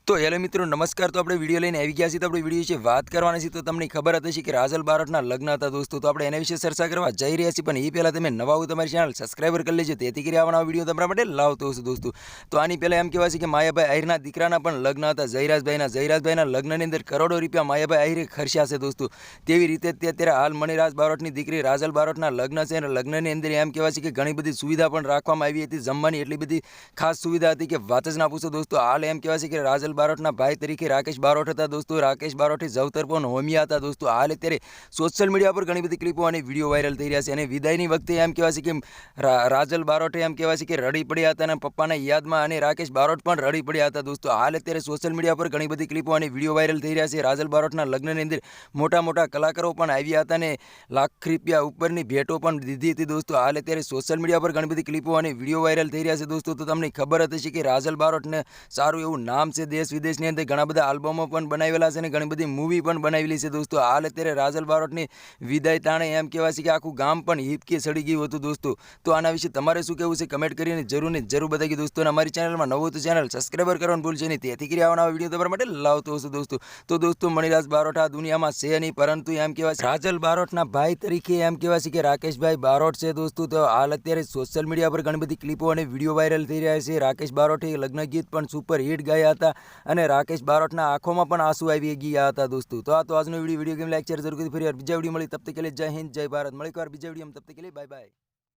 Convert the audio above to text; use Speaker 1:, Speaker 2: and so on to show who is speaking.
Speaker 1: तो हेलो मित्रों नमस्कार। तो આપણે વિડિયો લઈને આવી ગયા છીએ। તો આપણે વિડિયો વિશે વાત કરવાના છે। તો તમને ખબર હતી કે રાજલ બારોટના લગ્ન હતા દોસ્તો। તો આપણે એના વિશે ચર્ચા કરવા જઈ રહ્યા છીએ, પણ એ પહેલા તમે નવા હો તમારી ચેનલ સબસ્ક્રાઇબર કરી લેજો, તેથી કરી આવવાના વિડિયો તમારા માટે લાવતો છું દોસ્તો। તો આની પહેલા એમ કહેવાય છે કે માયાભાઈ આહિરના દીકરાના પણ લગ્ન હતા જયરાજભાઈના લગ્નની અંદર કરોડો રૂપિયા માયાભાઈ આહિરે ખર્ચ્યા છે દોસ્તો। તેવી રીતે અત્યારે હાલ મણિરાજ બારોટની દીકરી રાજલ બારોટના લગ્ન છે અને લગ્નની અંદર એમ કહેવાય છે કે ઘણી બધી સુવિધા પણ રાખવામાં આવી હતી। જમવાની એટલી બધી ખાસ સુવિધા હતી કે વાત જ ના પૂછો દોસ્તો। હાલ એમ કહેવાય છે કે રાજલ બારોટના ભાઈ તરીકે રાકેશ બારોટ હતા દોસ્તો। રાકેશ બારોટે જવતર પણ હોમિયા હતા દોસ્તો। હાલ અત્યારે સોશિયલ મીડિયા પર ઘણી બધી ક્લિપો અને વિડીયો વાયરલ થઈ રહ્યા છે અને વિદાયની વખતે એમ કહેવાય છે કે રાજલ બારોટે એમ કહેવાય છે કે રડી પડ્યા હતા અને પપ્પાના યાદમાં, અને રાકેશ બારોટ પણ રડી પડ્યા હતા દોસ્તો। હાલ અત્યારે સોશિયલ મીડિયા પર ઘણી બધી ક્લિપો અને વિડીયો વાયરલ થઈ રહ્યા છે। રાજલ બારોટના લગ્નની અંદર મોટા મોટા કલાકારો પણ આવ્યા હતા અને લાખ રૂપિયા ઉપરની ભેટો પણ દીધી હતી દોસ્તો। હાલ અત્યારે સોશિયલ મીડિયા પર ઘણી બધી ક્લિપો અને વિડીયો વાયરલ થઈ રહ્યા છે દોસ્તો। તો તમને ખબર હતી કે રાજલ બારોટને સારું એવું નામ છે દેશ વિદેશની અંદર, ઘણા બધા આલ્બમો પણ બનાવેલા છે અને ઘણી બધી મૂવી પણ બનાવેલી છે દોસ્તો। હાલ અત્યારે રાજલ બારોટની વિદાય ટાણે એમ કહેવાય છે કે આખું ગામ પણ હિપકે સડી ગયું હતું દોસ્તો। તો આના વિશે તમારે શું કહેવું છે કમેન્ટ કરીને જરૂર બતાવી દોસ્તો। અને અમારી ચેનલમાં નવું તો ચેનલ સબસ્ક્રાઇબર કરવાનું ભૂલશો નહીં, તેથી કરી આવવાના વિડીયો તમારા માટે લાવતો હશે દોસ્તો। તો દોસ્તો મણિરાજ બારોટ આ દુનિયામાં છે નહીં, પરંતુ એમ કહેવાય રાજલ બારોટના ભાઈ તરીકે એમ કહેવાય છે કે રાકેશભાઈ બારોટ છે દોસ્તો। તો હાલ અત્યારે સોશિયલ મીડિયા પર ઘણી બધી ક્લિપો અને વિડીયો વાયરલ થઈ રહ્યા છે। રાકેશ બારોટે લગ્ન ગીત પણ સુપર હિટ ગાયા હતા અને રાકેશ બારોટના આંખોમાં પણ આંસુ આવી ગયા હતા દોસ્તો। તો આ તો આજનો વિડીયો ગેમ લાઈક શેર જરૂર કરી, ફરી વાર બીજા વિડીયો મળી, તબ તક કે लिए जय हिंद जय भारत। मળી વાર બીજા વિડીયોમાં, તબ તક કે लिए बाय बाय।